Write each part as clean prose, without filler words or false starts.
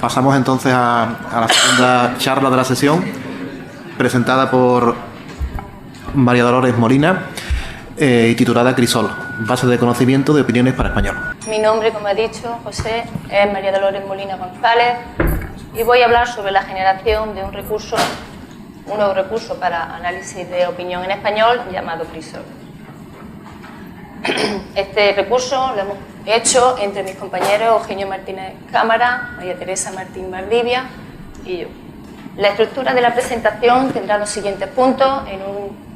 Pasamos entonces a la segunda charla de la sesión, presentada por María Dolores Molina y titulada Crisol, base de conocimiento de opiniones para español. Mi nombre, como ha dicho José, es María Dolores Molina González y voy a hablar sobre la generación de un nuevo recurso para análisis de opinión en español llamado Crisol. Este recurso lo hemos hecho entre mis compañeros Eugenio Martínez Cámara, María Teresa Martín Valdivia y yo. La estructura de la presentación tendrá los siguientes puntos.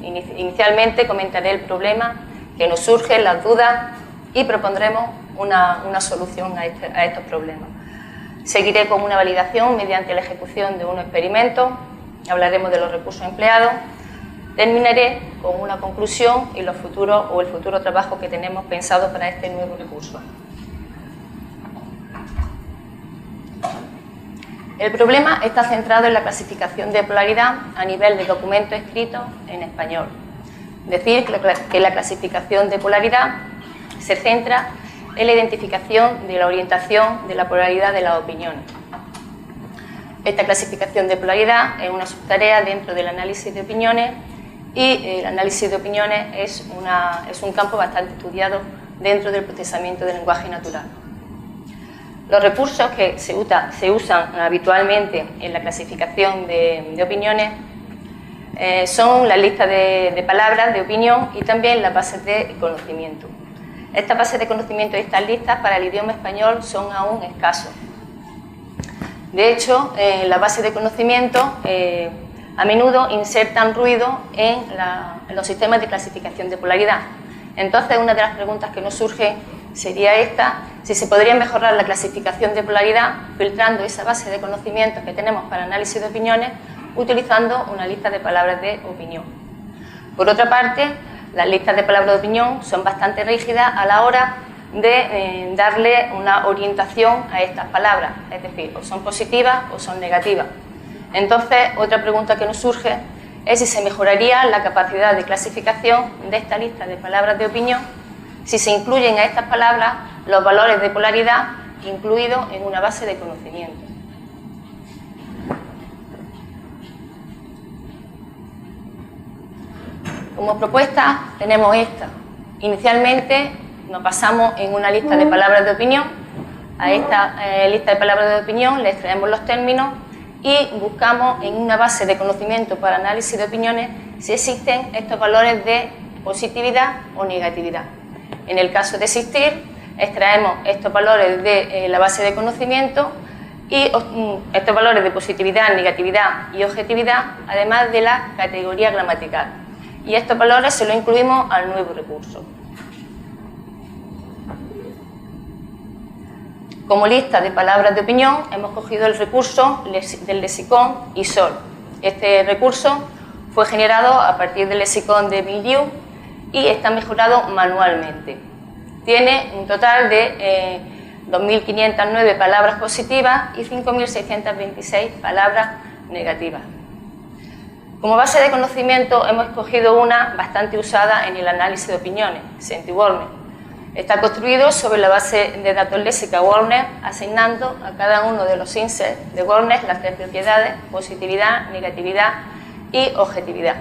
Inicialmente comentaré el problema que nos surge, las dudas y propondremos una solución a estos problemas. Seguiré con una validación mediante la ejecución de un experimento, hablaremos de los recursos empleados. Terminaré con una conclusión y el futuro trabajo que tenemos pensado para este nuevo recurso. El problema está centrado en la clasificación de polaridad a nivel de documento escrito en español. Decir que la clasificación de polaridad se centra en la identificación de la orientación de la polaridad de las opiniones. Esta clasificación de polaridad es una subtarea dentro del análisis de opiniones y el análisis de opiniones es un campo bastante estudiado dentro del procesamiento del lenguaje natural. Los recursos que se usan habitualmente en la clasificación de opiniones son la lista de palabras de opinión y también las bases de conocimiento. Estas bases de conocimiento y estas listas para el idioma español son aún escasos. De hecho, las bases de conocimiento a menudo insertan ruido en los sistemas de clasificación de polaridad. Entonces, una de las preguntas que nos surge sería esta: si se podría mejorar la clasificación de polaridad filtrando esa base de conocimientos que tenemos para análisis de opiniones utilizando una lista de palabras de opinión. Por otra parte, las listas de palabras de opinión son bastante rígidas a la hora de darle una orientación a estas palabras, es decir, o son positivas o son negativas. Entonces, otra pregunta que nos surge es si se mejoraría la capacidad de clasificación de esta lista de palabras de opinión si se incluyen a estas palabras los valores de polaridad incluidos en una base de conocimiento. Como propuesta tenemos esta. Inicialmente nos basamos en una lista de palabras de opinión. A esta lista de palabras de opinión le extraemos los términos y buscamos en una base de conocimiento para análisis de opiniones si existen estos valores de positividad o negatividad. En el caso de existir, extraemos estos valores de la base de conocimiento y estos valores de positividad, negatividad y objetividad, además de la categoría gramatical. Y estos valores se los incluimos al nuevo recurso. Como lista de palabras de opinión, hemos cogido el recurso del lexicón ISOL. Este recurso fue generado a partir del lexicón de Milieu y está mejorado manualmente. Tiene un total de 2.509 palabras positivas y 5.626 palabras negativas. Como base de conocimiento hemos escogido una bastante usada en el análisis de opiniones, Senti-Wörner. Está construido sobre la base de datos léxica Wörner, asignando a cada uno de los inserts de Wörner las tres propiedades: positividad, negatividad y objetividad.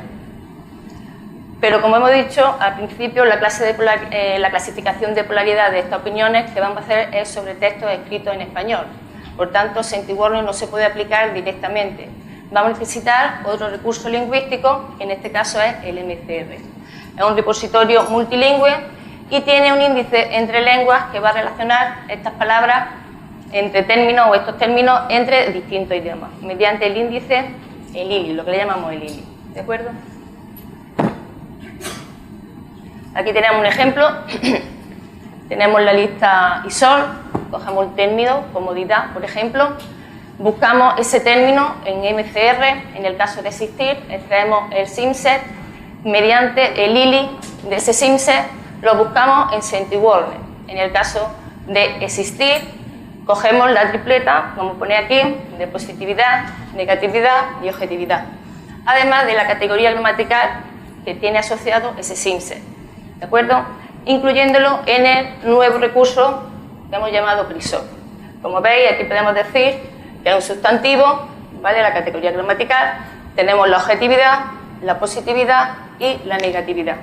Pero como hemos dicho al principio, la clasificación de polaridad de estas opiniones que vamos a hacer es sobre textos escritos en español. Por tanto, Senti-Wörner no se puede aplicar directamente. Vamos a necesitar otro recurso lingüístico, que en este caso es el MCR. Es un repositorio multilingüe y tiene un índice entre lenguas que va a relacionar estas palabras entre términos o estos términos entre distintos idiomas, mediante el índice, el ILI, lo que le llamamos el ILI. ¿De acuerdo? Aquí tenemos un ejemplo. Tenemos la lista ISOL, cogemos el término comodidad, por ejemplo, buscamos ese término en MCR, en el caso de existir, extraemos el SIMSET, mediante el ILI de ese SIMSET lo buscamos en Senti-Wörner. En el caso de existir, cogemos la tripleta, como pone aquí, de positividad, negatividad y objetividad, además de la categoría gramatical que tiene asociado ese SIMSET, ¿de acuerdo? Incluyéndolo en el nuevo recurso que hemos llamado Crisol. Como veis, aquí podemos decir que es un sustantivo, ¿vale? La categoría gramatical, tenemos la objetividad, la positividad y la negatividad.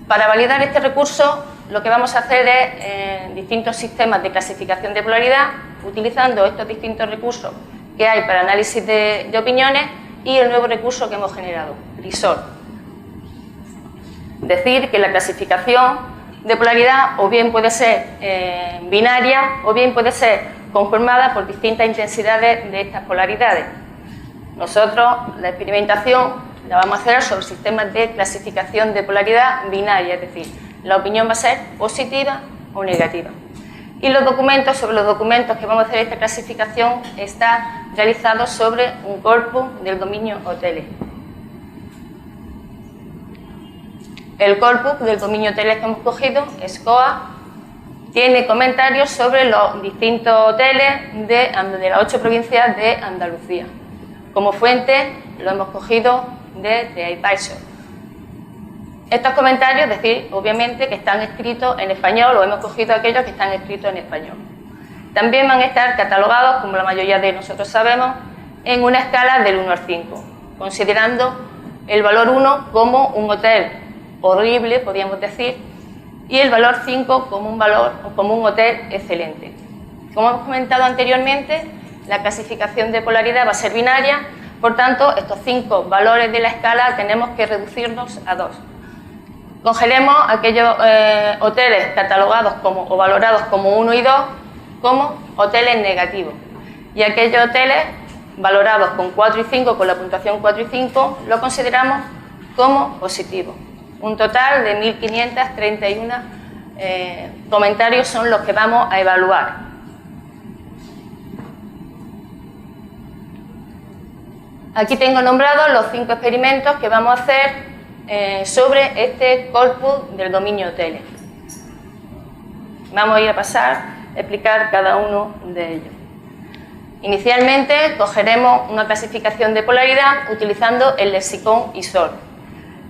Para validar este recurso, lo que vamos a hacer es distintos sistemas de clasificación de polaridad, utilizando estos distintos recursos que hay para análisis de opiniones y el nuevo recurso que hemos generado, Crisol. Decir que la clasificación de polaridad o bien puede ser binaria o bien puede ser conformada por distintas intensidades de estas polaridades. Nosotros la experimentación la vamos a hacer sobre sistemas de clasificación de polaridad binaria, es decir, la opinión va a ser positiva o negativa. Y los documentos, sobre los documentos que vamos a hacer esta clasificación, está realizado sobre un corpus del dominio hoteles. El corpus del dominio hoteles que hemos cogido, SCOA, tiene comentarios sobre los distintos hoteles de las 8 provincias de Andalucía. Como fuente lo hemos cogido de TripAdvisor. Estos comentarios, es decir, obviamente que están escritos en español, o hemos cogido aquellos que están escritos en español. También van a estar catalogados, como la mayoría de nosotros sabemos, en una escala del 1 al 5, considerando el valor 1 como un hotel horrible, podríamos decir, y el valor 5 como un hotel excelente. Como hemos comentado anteriormente, la clasificación de polaridad va a ser binaria, por tanto, estos 5 valores de la escala tenemos que reducirlos a 2. Congelemos aquellos hoteles catalogados como, o valorados como 1 y 2 como hoteles negativos, y aquellos hoteles valorados con 4 y 5, con la puntuación 4 y 5, lo consideramos como positivos. Un total de 1.531 comentarios son los que vamos a evaluar. Aquí tengo nombrados los 5 experimentos que vamos a hacer sobre este corpus del dominio hoteles. Vamos a ir a pasar a explicar cada uno de ellos. Inicialmente cogeremos una clasificación de polaridad utilizando el lexicón ISOL.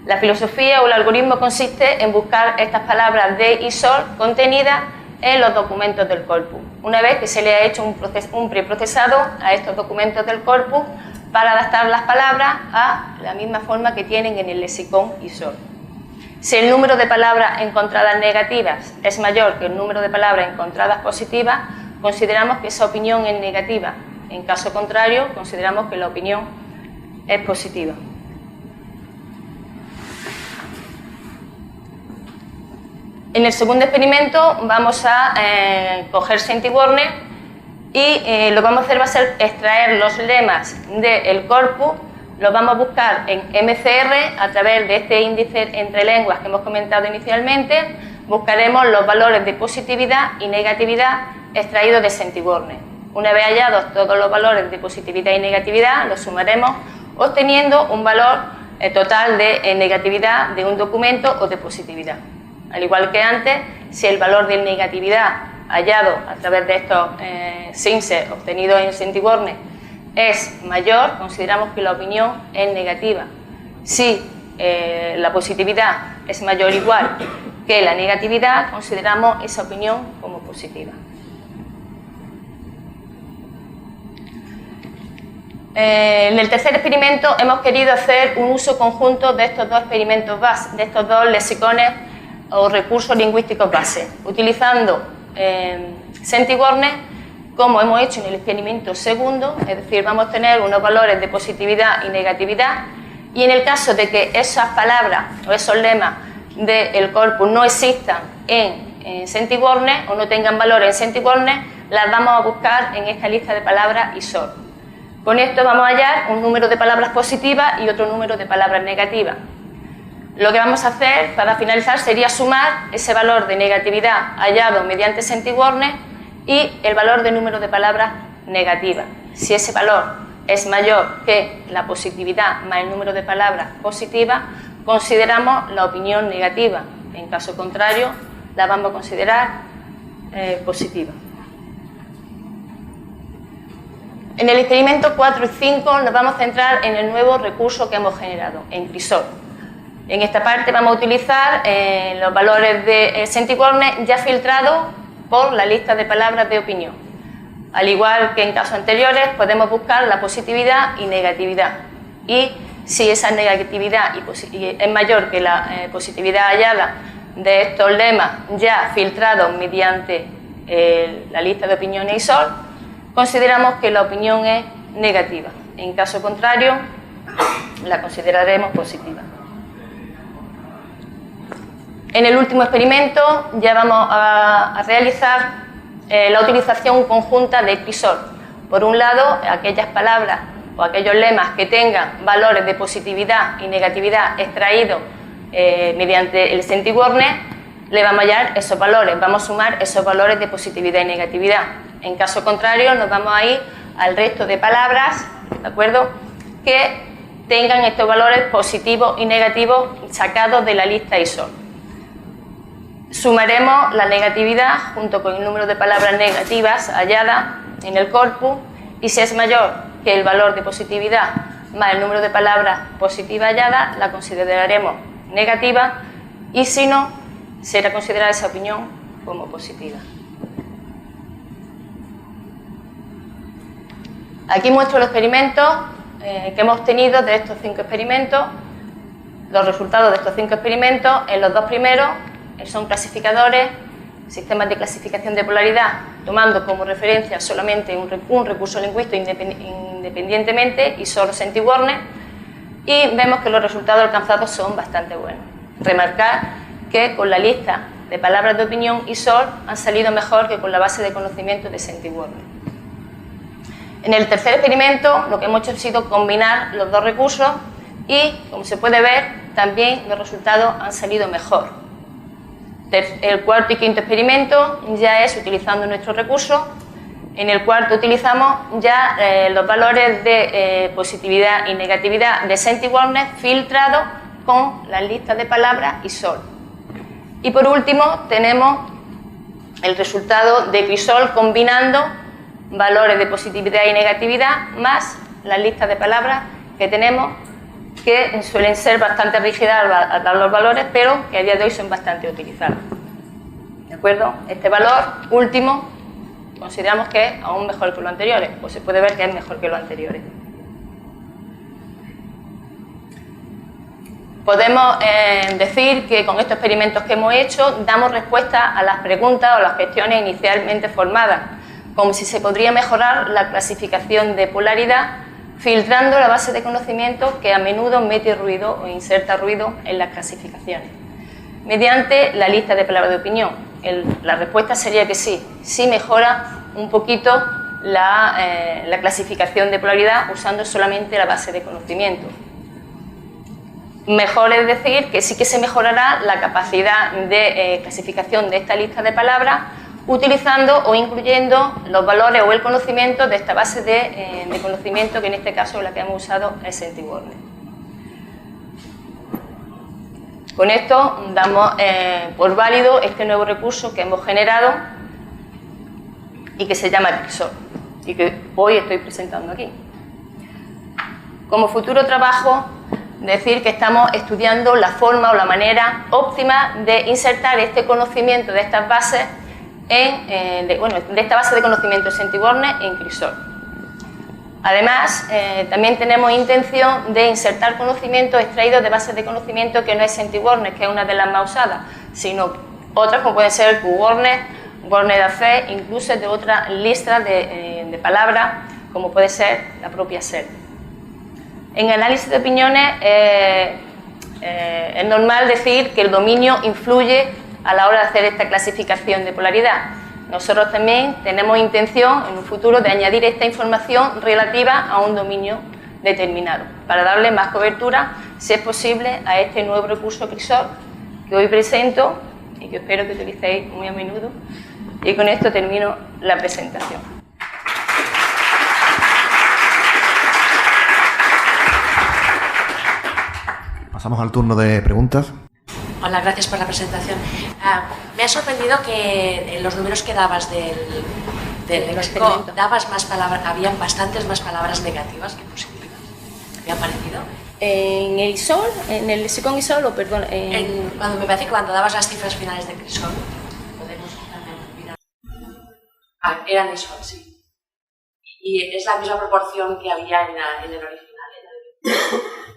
La filosofía o el algoritmo consiste en buscar estas palabras de ISOL contenidas en los documentos del corpus. Una vez que se le ha hecho un preprocesado a estos documentos del corpus para adaptar las palabras a la misma forma que tienen en el lexicón ISOL. Si el número de palabras encontradas negativas es mayor que el número de palabras encontradas positivas, consideramos que esa opinión es negativa. En caso contrario, consideramos que la opinión es positiva. En el segundo experimento vamos a coger Saint-Warner y lo que vamos a hacer va a ser extraer los lemas del corpus, los vamos a buscar en MCR a través de este índice entre lenguas que hemos comentado inicialmente. Buscaremos los valores de positividad y negatividad extraídos de Saint-Warner. Una vez hallados todos los valores de positividad y negatividad, los sumaremos obteniendo un valor total de negatividad de un documento o de positividad. Al igual que antes, si el valor de negatividad hallado a través de estos SINSES obtenidos en Saint-Warner es mayor, consideramos que la opinión es negativa. Si la positividad es mayor o igual que la negatividad, consideramos esa opinión como positiva. En el tercer experimento hemos querido hacer un uso conjunto de estos dos experimentos base, de estos dos lexicones o recursos lingüísticos base, utilizando Saint-Warner como hemos hecho en el experimento segundo, es decir, vamos a tener unos valores de positividad y negatividad, y en el caso de que esas palabras o esos lemas del corpus no existan en Saint-Warner o no tengan valor en Saint-Warner, las vamos a buscar en esta lista de palabras ISOL. Con esto vamos a hallar un número de palabras positivas y otro número de palabras negativas. Lo que vamos a hacer para finalizar sería sumar ese valor de negatividad hallado mediante Saint-Warner y el valor de número de palabras negativas. Si ese valor es mayor que la positividad más el número de palabras positivas, consideramos la opinión negativa. En caso contrario, la vamos a considerar positiva. En el experimento 4 y 5 nos vamos a centrar en el nuevo recurso que hemos generado, en Crisol. En esta parte vamos a utilizar los valores de Sentinel ya filtrados por la lista de palabras de opinión. Al igual que en casos anteriores, podemos buscar la positividad y negatividad. Y si esa negatividad es mayor que la positividad hallada de estos lemas ya filtrados mediante la lista de opiniones ISOL, consideramos que la opinión es negativa. En caso contrario, la consideraremos positiva. En el último experimento ya vamos a realizar la utilización conjunta de Crisol. Por un lado, aquellas palabras o aquellos lemas que tengan valores de positividad y negatividad extraídos mediante el Sentinel, le vamos a hallar esos valores, vamos a sumar esos valores de positividad y negatividad. En caso contrario, nos vamos a ir al resto de palabras, ¿de acuerdo?, que tengan estos valores positivos y negativos sacados de la lista ISOL. Sumaremos la negatividad junto con el número de palabras negativas halladas en el corpus, y si es mayor que el valor de positividad más el número de palabras positivas halladas, la consideraremos negativa, y si no, será considerada esa opinión como positiva. Aquí muestro los experimentos que hemos obtenido de estos 5 experimentos, los resultados de estos 5 experimentos. En los 2 primeros son clasificadores, sistemas de clasificación de polaridad, tomando como referencia solamente un recurso lingüístico independientemente y solo Sentinel, y vemos que los resultados alcanzados son bastante buenos. Remarcar que con la lista de palabras de opinión ISOL han salido mejor que con la base de conocimiento de Sentinel. En el tercer experimento lo que hemos hecho ha sido combinar los 2 recursos y, como se puede ver, también los resultados han salido mejor. El cuarto y quinto experimento ya es utilizando nuestro recurso. En el cuarto utilizamos ya los valores de positividad y negatividad de Sentinel filtrados con las listas de palabras ISOL. Y por último tenemos el resultado de Crisol combinando valores de positividad y negatividad más las listas de palabras que tenemos, que suelen ser bastante rígidas al dar los valores, pero que a día de hoy son bastante utilizados. ¿De acuerdo? Este valor último consideramos que es aún mejor que los anteriores, o se puede ver que es mejor que los anteriores. Podemos decir que con estos experimentos que hemos hecho damos respuesta a las preguntas o las cuestiones inicialmente formadas, como si se podría mejorar la clasificación de polaridad filtrando la base de conocimiento que a menudo mete ruido o inserta ruido en las clasificaciones, mediante la lista de palabras de opinión. La respuesta sería que sí, sí mejora un poquito la clasificación de polaridad usando solamente la base de conocimiento. Mejor es decir que sí que se mejorará la capacidad de clasificación de esta lista de palabras utilizando o incluyendo los valores o el conocimiento de esta base de conocimiento, que en este caso la que hemos usado es Sentinel. Con esto damos por válido este nuevo recurso que hemos generado y que se llama Crisol y que hoy estoy presentando aquí. Como futuro trabajo, decir que estamos estudiando la forma o la manera óptima de insertar este conocimiento de estas bases de esta base de conocimiento Sentinel en Crisol. Además, también tenemos intención de insertar conocimientos extraídos de bases de conocimiento que no es Sentinel, que es una de las más usadas, sino otras como pueden ser QWordNet, WordNet, incluso de otras listas de palabras, como puede ser la propia SER. En análisis de opiniones es normal decir que el dominio influye a la hora de hacer esta clasificación de polaridad. Nosotros también tenemos intención en un futuro de añadir esta información relativa a un dominio determinado, para darle más cobertura, si es posible, a este nuevo recurso Crisol que hoy presento y que espero que utilicéis muy a menudo. Y con esto termino la presentación. Pasamos al turno de preguntas. Hola, gracias por la presentación. Me ha sorprendido que en los números que dabas del léxico dabas más palabras, habían bastantes más palabras negativas que positivas. Me ha parecido. En el ISOL, en el lexicón ISOL, o perdón, Cuando me parece que cuando dabas las cifras finales de Crisol, podemos también mirar. Eran ISOL, sí. Y es la misma proporción que había en el original.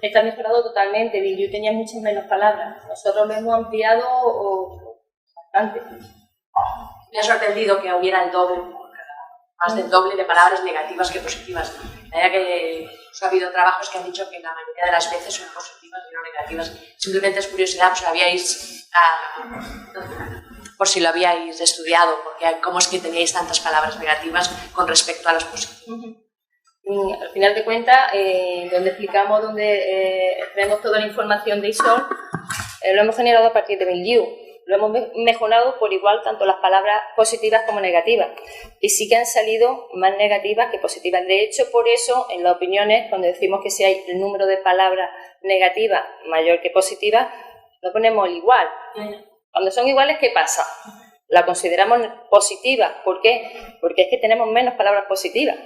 Está mejorado totalmente. Yo tenía muchas menos palabras. Nosotros lo hemos ampliado bastante. Me ha sorprendido que hubiera el doble, más del doble de palabras negativas que positivas. La idea que ha habido trabajos que han dicho que la mayoría de las veces son positivas y no negativas. Simplemente es curiosidad, por si lo habíais estudiado, porque cómo es que teníais tantas palabras negativas con respecto a las positivas. Al final de cuentas, donde explicamos, donde tenemos toda la información de ISOL, lo hemos generado a partir de Milieu. Lo hemos mejorado por igual tanto las palabras positivas como negativas. Y sí que han salido más negativas que positivas. De hecho, por eso, en las opiniones, cuando decimos que si hay el número de palabras negativas mayor que positivas, lo ponemos igual. Cuando son iguales, ¿qué pasa? La consideramos positiva. ¿Por qué? Porque es que tenemos menos palabras positivas.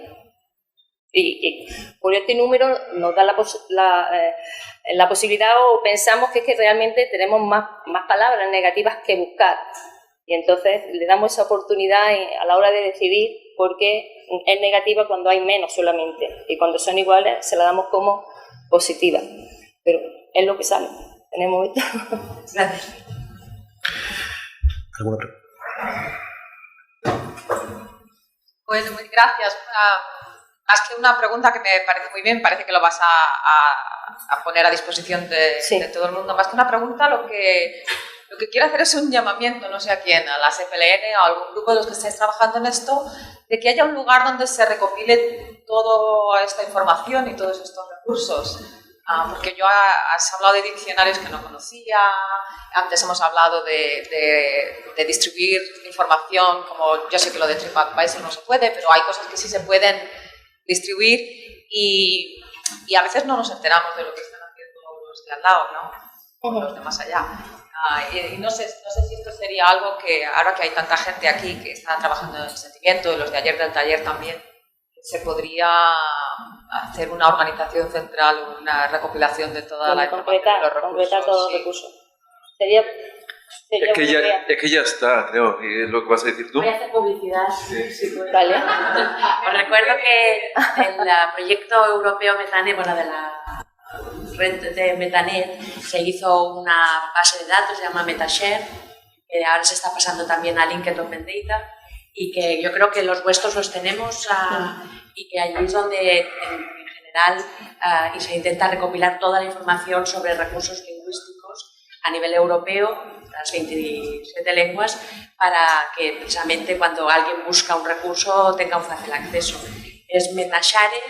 Y por este número nos da la posibilidad, o pensamos que es que realmente tenemos más palabras negativas que buscar, y entonces le damos esa oportunidad a la hora de decidir por qué es negativa cuando hay menos solamente, y cuando son iguales se la damos como positiva, pero es lo que sale. Tenemos esto. Gracias. ¿Alguna otra? Pues muy gracias. Más que una pregunta que me parece muy bien, parece que lo vas a poner a disposición de todo el mundo. Más que una pregunta, lo que quiero hacer es un llamamiento, no sé a quién, a las FLN o a algún grupo de los que estáis trabajando en esto, de que haya un lugar donde se recopile toda esta información y todos estos recursos. Porque has hablado de diccionarios que no conocía, antes hemos hablado de distribuir información, como yo sé que lo de TripAdvisor no se puede, pero hay cosas que sí se pueden distribuir y a veces no nos enteramos de lo que están haciendo los de al lado, ¿no? O los de más allá. Y no sé si esto sería algo que, ahora que hay tanta gente aquí que está trabajando en el sentimiento, y los de ayer del taller también, se podría hacer una organización central, una recopilación de toda la información de los recursos. Completar todos los recursos. Sería es que ya está, creo, y es lo que vas a decir tú. Voy a hacer publicidad. Sí. Vale. Os recuerdo que en el proyecto europeo Metanet, bueno, de la red de Metanet, se hizo una base de datos, se llama Metashare, que ahora se está pasando también a Linked Open Data, y que yo creo que los vuestros los tenemos y que allí es donde en general y se intenta recopilar toda la información sobre recursos lingüísticos a nivel europeo, las 27 lenguas, para que precisamente cuando alguien busca un recurso tenga un fácil acceso. Es Metashare,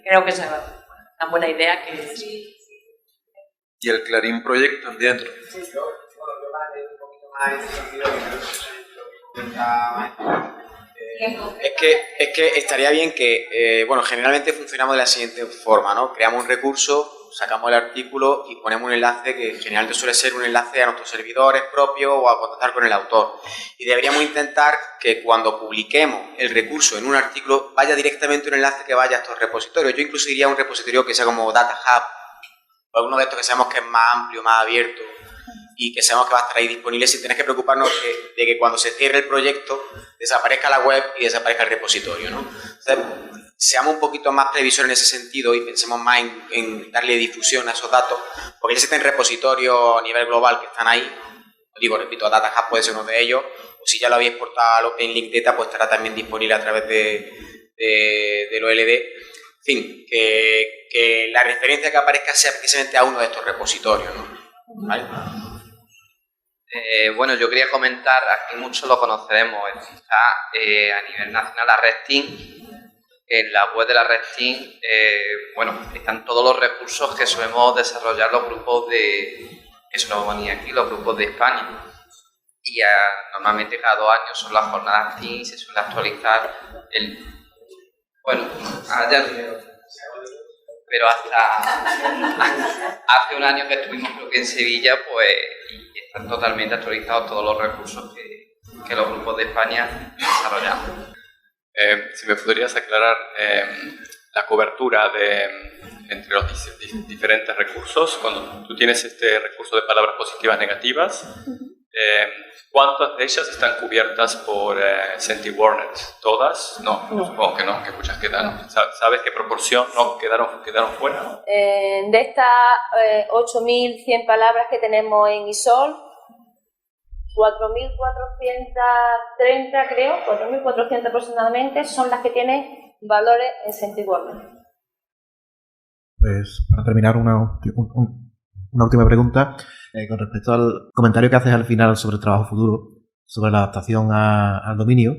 creo que es una buena idea. Y el Clarín Project también. Es que estaría bien que, bueno, generalmente funcionamos de la siguiente forma, ¿no? Creamos un recurso, sacamos el artículo y ponemos un enlace que generalmente suele ser un enlace a nuestros servidores propios o a contactar con el autor. Y deberíamos intentar que cuando publiquemos el recurso en un artículo vaya directamente un enlace que vaya a estos repositorios. Yo incluso diría un repositorio que sea como Data Hub, o alguno de estos que sabemos que es más amplio, más abierto y que sabemos que va a estar ahí disponible sin tener que preocuparnos de que cuando se cierre el proyecto desaparezca la web y desaparezca el repositorio, ¿no? Entonces, seamos un poquito más previsores en ese sentido y pensemos más en darle difusión a esos datos, porque ya existen repositorios a nivel global que están ahí. Digo, repito, Data Hub puede ser uno de ellos, o si ya lo habéis exportado al Open Link Data, pues estará también disponible a través del OLD. En fin, que la referencia que aparezca sea precisamente a uno de estos repositorios, ¿no? ¿Vale? Bueno, yo quería comentar, aquí muchos lo conoceremos, está a nivel nacional la Red Team. En la web de la Red Team, bueno, están todos los recursos que solemos desarrollar los grupos eso lo ponía aquí, los grupos de España. Y normalmente cada 2 años son las jornadas Team y se suele actualizar bueno, allá pero hasta hace un año que estuvimos creo que en Sevilla, pues y están totalmente actualizados todos los recursos que los grupos de España desarrollamos. Si me podrías aclarar, la cobertura entre los diferentes recursos. Cuando tú tienes este recurso de palabras positivas negativas, ¿cuántas de ellas están cubiertas por Senti-Warnet? ¿Todas? No, supongo que no, que muchas quedan. ¿Sabes qué proporción no quedaron fuera? De estas 8.100 palabras que tenemos en ISOL, 4.430, creo, 4.400 aproximadamente, son las que tienen valores en Senti-Warnet. Pues para terminar, una última pregunta con respecto al comentario que haces al final sobre el trabajo futuro, sobre la adaptación al dominio.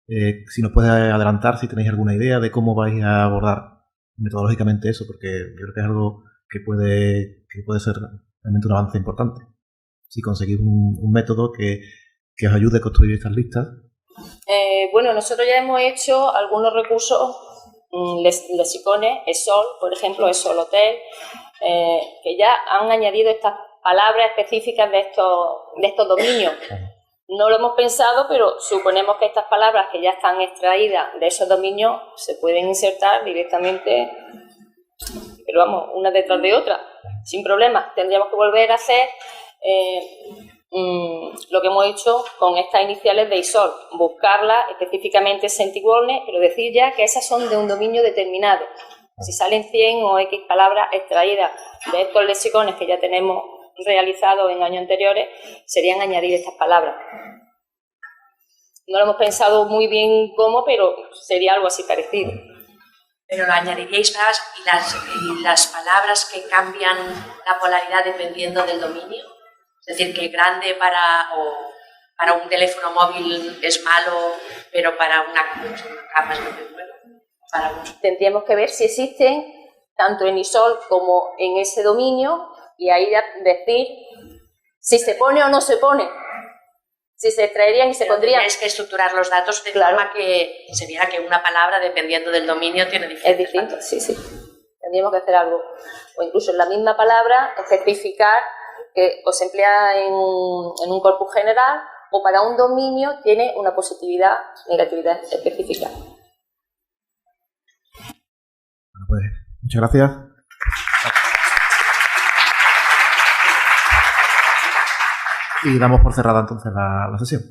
Si nos puedes adelantar, si tenéis alguna idea de cómo vais a abordar metodológicamente eso, porque yo creo que es algo que puede ser realmente un avance importante. Si conseguís un método que os ayude a construir estas listas. Bueno, nosotros ya hemos hecho algunos recursos, lexicones, ESOL, por ejemplo, ESOL Hotel, que ya han añadido estas palabras específicas de estos dominios. No lo hemos pensado, pero suponemos que estas palabras que ya están extraídas de esos dominios se pueden insertar directamente, pero vamos, una detrás de otra, sin problema. Tendríamos que volver a hacer lo que hemos hecho con estas iniciales de ISOL, buscarlas específicamente Senti-Warnet, pero decir ya que esas son de un dominio determinado. Si salen 100 o X palabras extraídas de estos lexicones que ya tenemos realizados en años anteriores, serían añadir estas palabras. No lo hemos pensado muy bien cómo, pero sería algo así parecido. Pero lo añadiríais más y las palabras que cambian la polaridad dependiendo del dominio. Es decir, que grande para un teléfono móvil es malo, pero para una cama es muy bueno. Tendríamos que ver si existen tanto en ISOL como en ese dominio y ahí ya decir si se pone o no se pone, si se extraerían y se pondrían. Tienes que estructurar los datos de forma que se viera que una palabra, dependiendo del dominio, tiene diferentes. Es distinto, sí. Tendríamos que hacer algo. O incluso en la misma palabra especificar que o se emplea en un corpus general o para un dominio tiene una positividad, negatividad específica. Bueno, pues, muchas gracias. Y damos por cerrada entonces la sesión.